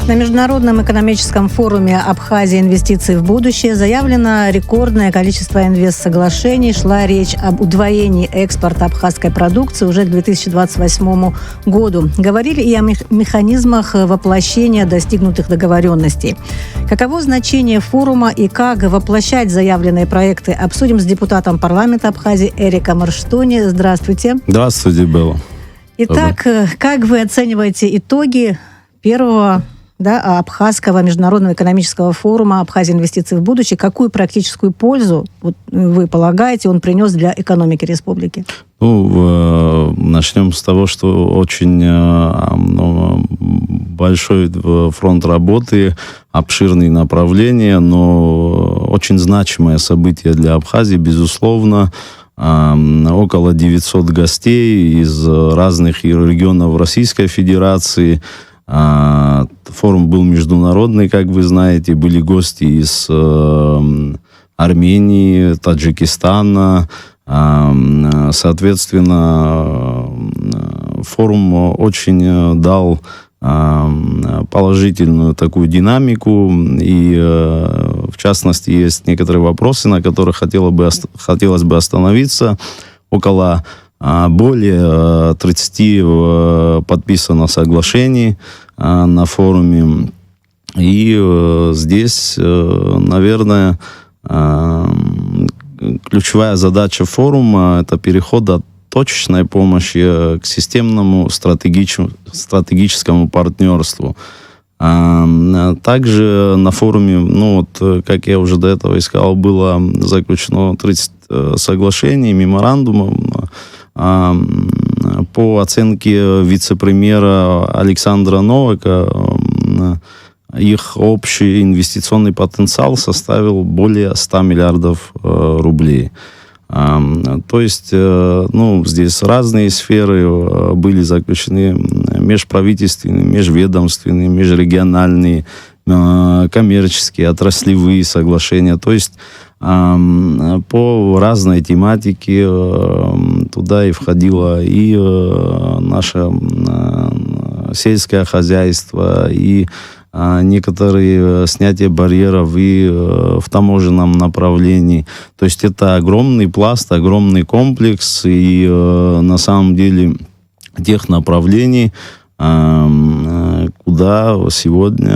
На Международном экономическом форуме «Абхазия. Инвестиции в будущее» заявлено рекордное количество инвестсоглашений. Шла речь об удвоении экспорта абхазской продукции уже к 2028 году. Говорили и о механизмах воплощения достигнутых договоренностей. Каково значение форума и как воплощать заявленные проекты, обсудим с депутатом парламента Абхазии Эриком Арштони. Здравствуйте. Здравствуйте, Белла. Итак, как вы оцениваете итоги первого Абхазского международного экономического форума «Абхазия. Инвестиции в будущее»? Какую практическую пользу, вы полагаете, он принес для экономики республики? Начнем с того, что очень большой фронт работы, обширные направления, но очень значимое событие для Абхазии, безусловно. Около 900 гостей из разных регионов Российской Федерации. Форум был международный, как вы знаете. Были гости из Армении, Таджикистана. Соответственно, форум очень дал положительную такую динамику. И, в частности, есть некоторые вопросы, на которых хотелось бы остановиться. Около более 30 подписано соглашений на форуме. И здесь, наверное, ключевая задача форума – это переход от точечной помощи к системному стратегическому партнерству. Также на форуме, как я уже до этого сказал, было заключено 30 соглашений, меморандумов. По оценке вице-премьера Александра Новака, их общий инвестиционный потенциал составил более 100 миллиардов рублей. То есть, здесь разные сферы были заключены: межправительственные, межведомственные, межрегиональные, коммерческие, отраслевые соглашения. То есть, по разной тематике туда и входило и наше сельское хозяйство, и некоторые снятия барьеров и в таможенном направлении. То есть это огромный пласт, огромный комплекс, и на самом деле тех направлений, куда сегодня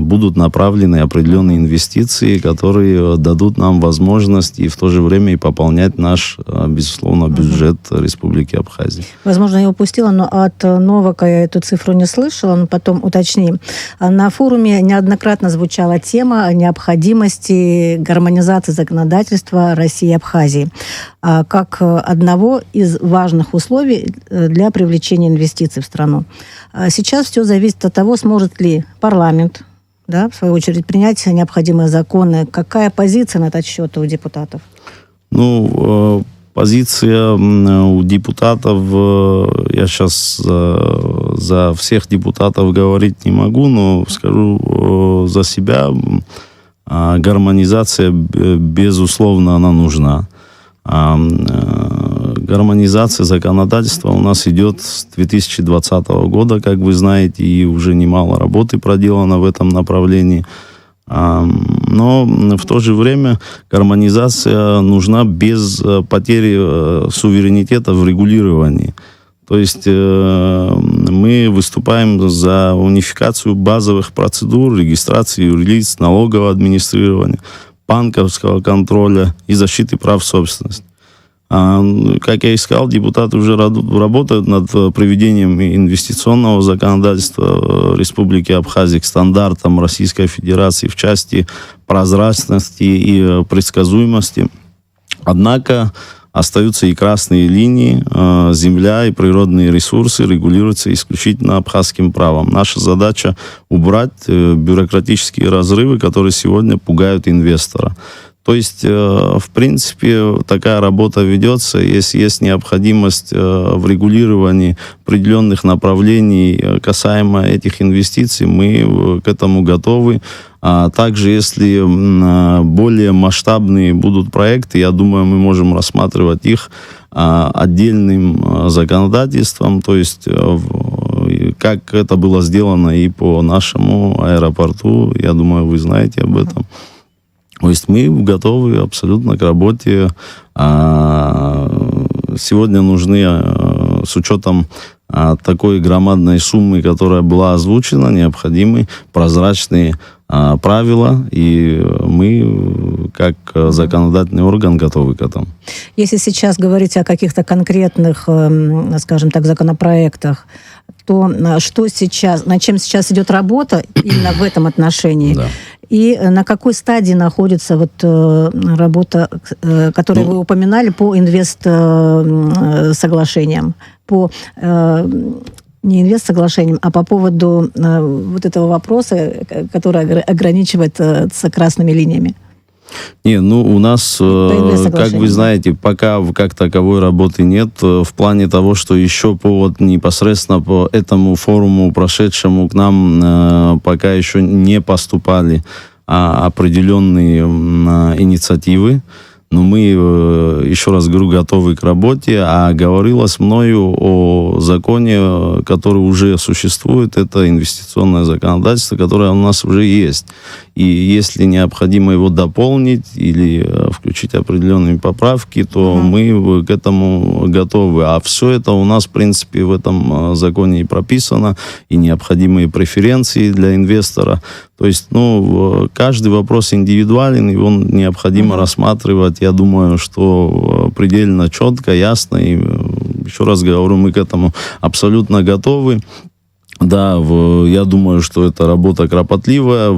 будут направлены определенные инвестиции, которые дадут нам возможность и в то же время и пополнять наш, безусловно, бюджет Республики Абхазия. Возможно, я упустила, но от Новака я эту цифру не слышала, но потом уточним. На форуме неоднократно звучала тема необходимости гармонизации законодательства России и Абхазии как одного из важных условий для привлечения инвестиций в страну. Сейчас все зависит от того, сможет ли парламент, в свою очередь, принять необходимые законы. Какая позиция на этот счет у депутатов? Позиция у депутатов, я сейчас за всех депутатов говорить не могу, но скажу за себя, гармонизация, безусловно, она нужна. Гармонизация законодательства у нас идет с 2020 года, как вы знаете, и уже немало работы проделано в этом направлении. Но в то же время гармонизация нужна без потери суверенитета в регулировании. То есть мы выступаем за унификацию базовых процедур регистрации юрлиц, налогового администрирования, банковского контроля и защиты прав собственности. Как я и сказал, депутаты уже работают над приведением инвестиционного законодательства Республики Абхазия к стандартам Российской Федерации в части прозрачности и предсказуемости. Однако остаются и красные линии. Земля и природные ресурсы регулируются исключительно абхазским правом. Наша задача убрать бюрократические разрывы, которые сегодня пугают инвестора. То есть, в принципе, такая работа ведется. Если есть необходимость в регулировании определенных направлений касаемо этих инвестиций, мы к этому готовы. А также, если более масштабные будут проекты, я думаю, мы можем рассматривать их отдельным законодательством, то есть как это было сделано и по нашему аэропорту, я думаю, вы знаете об этом. То есть мы готовы абсолютно к работе. Сегодня нужны, с учетом такой громадной суммы, которая была озвучена, необходимы прозрачные правила, и мы, как законодательный орган, готовы к этому. Если сейчас говорить о каких-то конкретных, скажем так, законопроектах, то что сейчас, над чем сейчас идет работа именно в этом отношении? Да. И на какой стадии находится вот работа, которую вы упоминали, по инвест-соглашениям, по не инвест-соглашениям, а по поводу вот этого вопроса, который ограничивает с красными линиями? Не, ну у нас, как вы знаете, пока как таковой работы нет, в плане того, что еще непосредственно по этому форуму, прошедшему к нам, пока еще не поступали определенные инициативы. Но мы, еще раз говорю, готовы к работе, а говорилось мною о законе, который уже существует, это инвестиционное законодательство, которое у нас уже есть. И если необходимо его дополнить или включить определенные поправки, то мы к этому готовы. А все это у нас, в принципе, в этом законе и прописано, и необходимые преференции для инвестора. То есть, каждый вопрос индивидуален, его необходимо рассматривать, я думаю, что предельно четко, ясно. И еще раз говорю, мы к этому абсолютно готовы. Да, я думаю, что это работа кропотливая,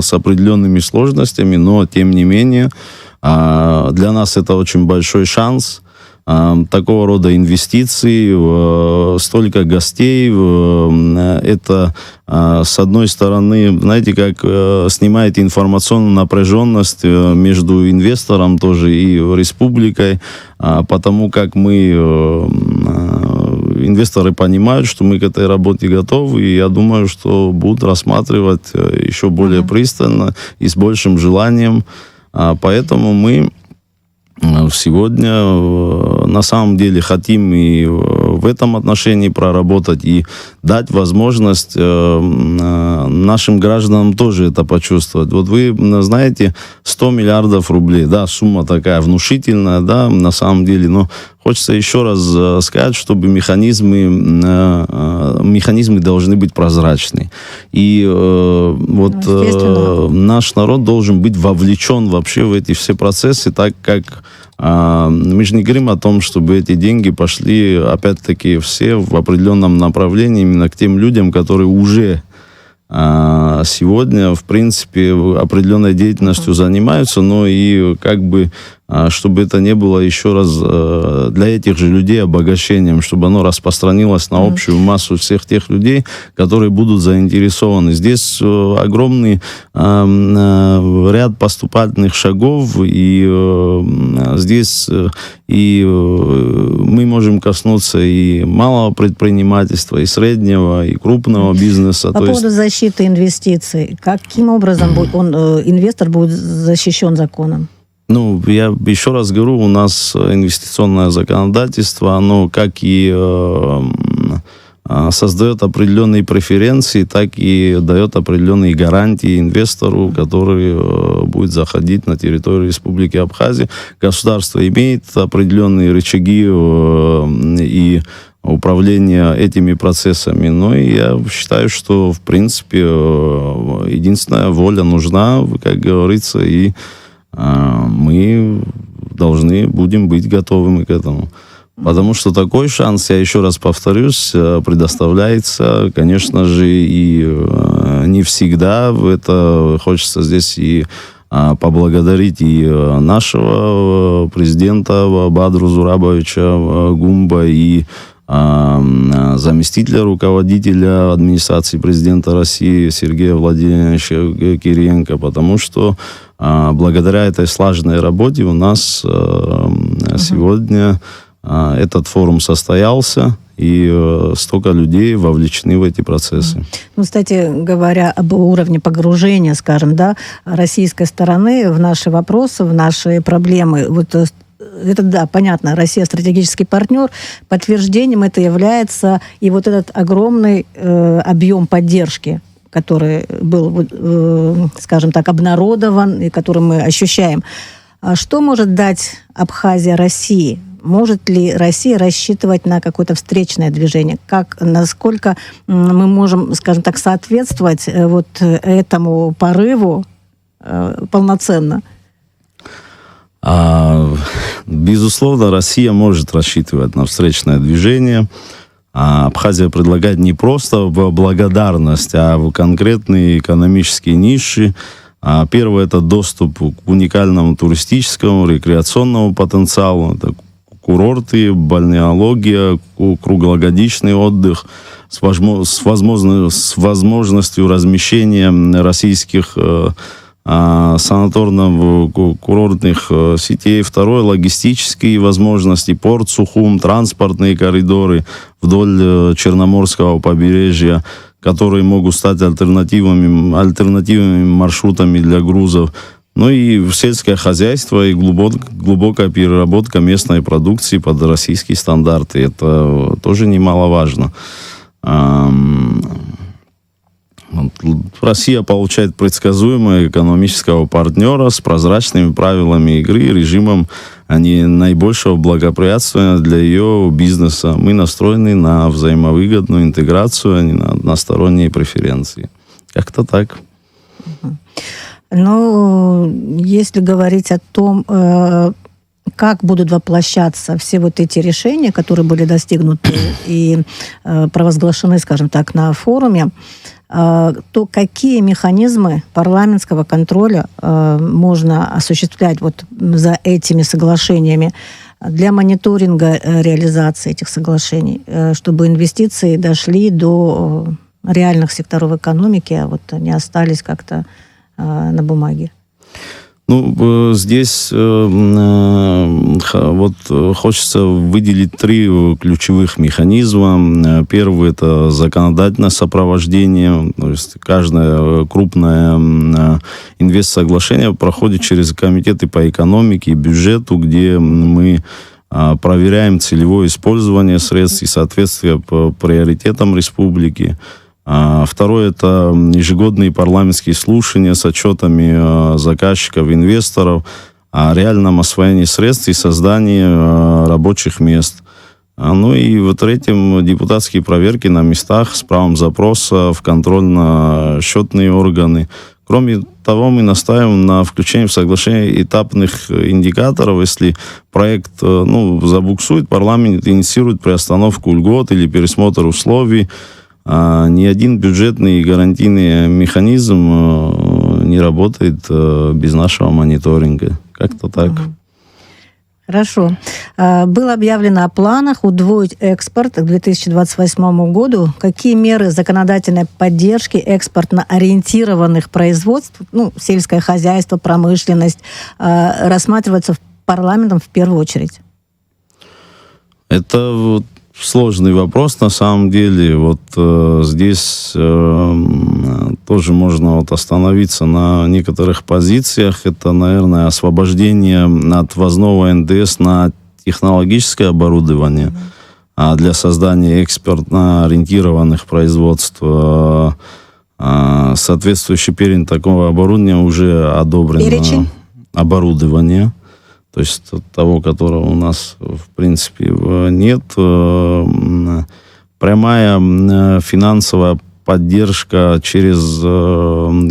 с определенными сложностями, но, тем не менее, для нас это очень большой шанс. Такого рода инвестиций, столько гостей, это, с одной стороны, знаете, как снимает информационную напряженность между инвестором тоже и республикой, потому как инвесторы понимают, что мы к этой работе готовы, и я думаю, что будут рассматривать еще более пристально и с большим желанием. Поэтому мы сегодня на самом деле хотим и в этом отношении проработать, и дать возможность нашим гражданам тоже это почувствовать. Вот вы знаете, 100 миллиардов рублей, да, сумма такая внушительная, да, на самом деле, но хочется еще раз сказать, чтобы механизмы должны быть прозрачны. И наш народ должен быть вовлечен вообще в эти все процессы, так как мы же не говорим о том, чтобы эти деньги пошли, опять-таки, все в определенном направлении именно к тем людям, которые уже сегодня, в принципе, определенной деятельностью занимаются, но и чтобы это не было еще раз для этих же людей обогащением, чтобы оно распространилось на общую массу всех тех людей, которые будут заинтересованы. Здесь огромный ряд поступательных шагов, и здесь мы можем коснуться и малого предпринимательства, и среднего, и крупного бизнеса. По поводу защиты инвестиций, каким образом инвестор будет защищен законом? Я еще раз говорю, у нас инвестиционное законодательство, оно как и создает определенные преференции, так и дает определенные гарантии инвестору, который будет заходить на территорию Республики Абхазия. Государство имеет определенные рычаги и управления этими процессами. Но я считаю, что, в принципе, единственная воля нужна, как говорится, и мы будем быть готовыми к этому. Потому что такой шанс, я еще раз повторюсь, предоставляется, конечно же, и не всегда. Это хочется здесь и поблагодарить и нашего президента Бадру Зурабовича Гумба, и заместителя руководителя администрации президента России Сергея Владимировича Кириенко, потому что благодаря этой слаженной работе у нас сегодня этот форум состоялся, и столько людей вовлечены в эти процессы. Кстати говоря, об уровне погружения, скажем, да, российской стороны в наши вопросы, в наши проблемы. это, да, понятно, Россия стратегический партнер, подтверждением это является и вот этот огромный объем поддержки, который был, скажем так, обнародован и который мы ощущаем. Что может дать Абхазия России? Может ли Россия рассчитывать на какое-то встречное движение? Насколько мы можем, скажем так, соответствовать вот этому порыву полноценно? Безусловно, Россия может рассчитывать на встречное движение. Абхазия предлагает не просто в благодарность, а в конкретные экономические ниши. Первое – это доступ к уникальному туристическому, рекреационному потенциалу. Это курорты, бальнеология, круглогодичный отдых с возможностью размещения российских санаторно-курортных сетей. Второе – логистические возможности, порт Сухум, транспортные коридоры вдоль Черноморского побережья, которые могут стать альтернативными маршрутами для грузов. Ну и сельское хозяйство и глубокая переработка местной продукции под российские стандарты. Это тоже немаловажно. Россия получает предсказуемого экономического партнера с прозрачными правилами игры и режимом наибольшего благоприятствия для ее бизнеса. Мы настроены на взаимовыгодную интеграцию, а не на односторонние преференции. Как-то так. Ну, если говорить о том, как будут воплощаться все вот эти решения, которые были достигнуты и провозглашены, скажем так, на форуме, то какие механизмы парламентского контроля можно осуществлять вот за этими соглашениями для мониторинга реализации этих соглашений, чтобы инвестиции дошли до реальных секторов экономики, а вот они остались как-то на бумаге? Ну, здесь вот хочется выделить 3 ключевых механизма. Первый – это законодательное сопровождение. То есть каждое крупное инвестсоглашение проходит через комитеты по экономике и бюджету, где мы проверяем целевое использование средств и соответствие по приоритетам республики. Второе – это ежегодные парламентские слушания с отчетами заказчиков, инвесторов о реальном освоении средств и создании рабочих мест. Ну и в третьем – депутатские проверки на местах с правом запроса в контрольно-счетные органы. Кроме того, мы настаиваем на включении в соглашение этапных индикаторов. Если проект забуксует, парламент инициирует приостановку льгот или пересмотр условий. Ни один бюджетный и гарантийный механизм не работает без нашего мониторинга. Как-то так. Хорошо. Было объявлено о планах удвоить экспорт к 2028 году. Какие меры законодательной поддержки экспортно-ориентированных производств, сельское хозяйство, промышленность, рассматриваются парламентом в первую очередь? Это сложный вопрос, на самом деле. Вот здесь тоже можно остановиться на некоторых позициях. Это, наверное, освобождение от ввозного НДС на технологическое оборудование для создания экспортно-ориентированных производств. Соответствующий перечень такого оборудования уже одобрен. Перечень? Оборудование. То есть того, которого у нас, в принципе, нет. Прямая финансовая поддержка через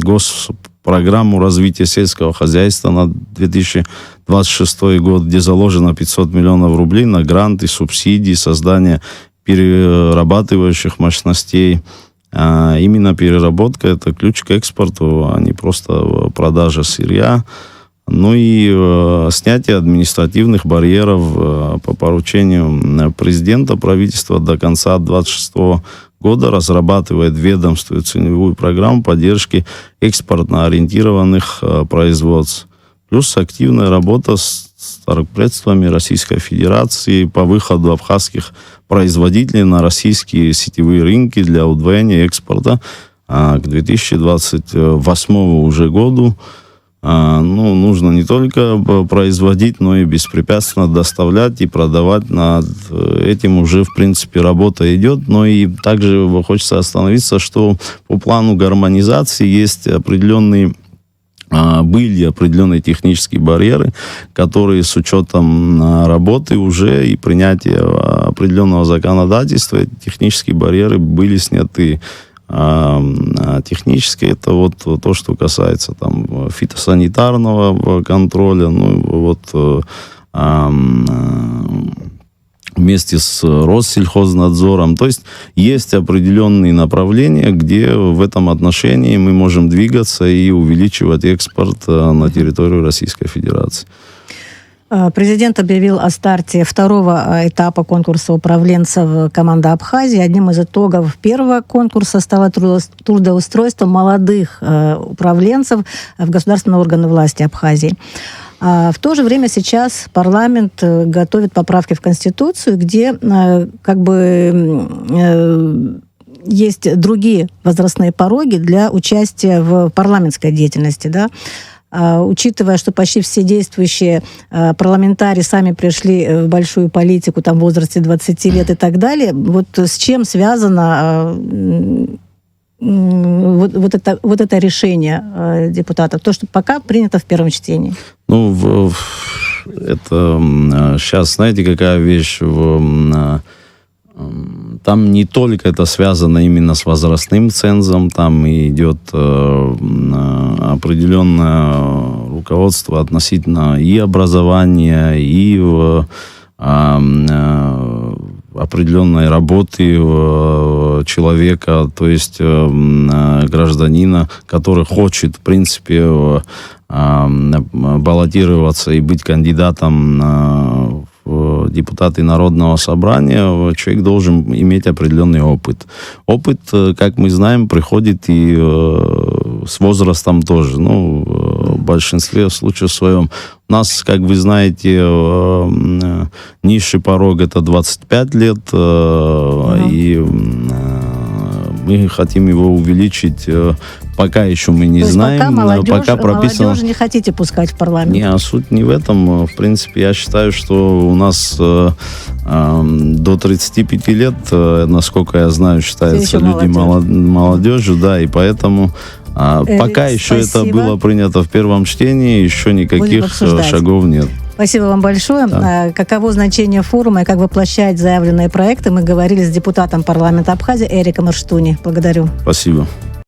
госпрограмму развития сельского хозяйства на 2026 год, где заложено 500 миллионов рублей на гранты, субсидии, создание перерабатывающих мощностей. Именно переработка – это ключ к экспорту, а не просто продажа сырья. Ну и снятие административных барьеров по поручению президента. Правительство до конца 2026 года разрабатывает ведомство целевую программу поддержки экспортно-ориентированных производств. Плюс активная работа с торгпредствами Российской Федерации по выходу абхазских производителей на российские сетевые рынки для удвоения экспорта к 2028 уже году. нужно не только производить, но и беспрепятственно доставлять и продавать. Над этим уже, в принципе, работа идет. Но и также хочется остановиться, что по плану гармонизации есть были определенные технические барьеры, которые с учетом работы уже и принятия определенного законодательства, эти технические барьеры были сняты. Технически это вот то, что касается там фитосанитарного контроля, вместе с Россельхознадзором. То есть есть определенные направления, где в этом отношении мы можем двигаться и увеличивать экспорт на территорию Российской Федерации. Президент объявил о старте второго этапа конкурса управленцев команды Абхазии. Одним из итогов первого конкурса стало трудоустройство молодых управленцев в государственные органы власти Абхазии. В то же время сейчас парламент готовит поправки в Конституцию, где есть другие возрастные пороги для участия в парламентской деятельности, да. Учитывая, что почти все действующие парламентарии сами пришли в большую политику там, в возрасте 20 лет и так далее, вот с чем связано вот это решение депутатов? То, что пока принято в первом чтении. Это сейчас, знаете, какая вещь... Там не только это связано именно с возрастным цензом, там идет определенное руководство относительно и образования, и определенной работы человека, то есть гражданина, который хочет, в принципе, баллотироваться и быть кандидатом в депутаты Народного собрания, человек должен иметь определенный опыт. Опыт, как мы знаем, приходит и с возрастом тоже. В большинстве случаев своем. У нас, как вы знаете, низший порог это 25 лет, и мы хотим его увеличить. Пока еще мы не знаем. Пока прописано... молодежь не хотите пускать в парламент? Не, суть не в этом. В принципе, я считаю, что у нас до 35 лет, насколько я знаю, считаются люди молодежью, да, и поэтому пока еще это было принято в первом чтении, еще никаких шагов нет. Спасибо вам большое. Да. Каково значение форума и как воплощать заявленные проекты, мы говорили с депутатом парламента Абхазии Эриком Эрштуни. Благодарю. Спасибо.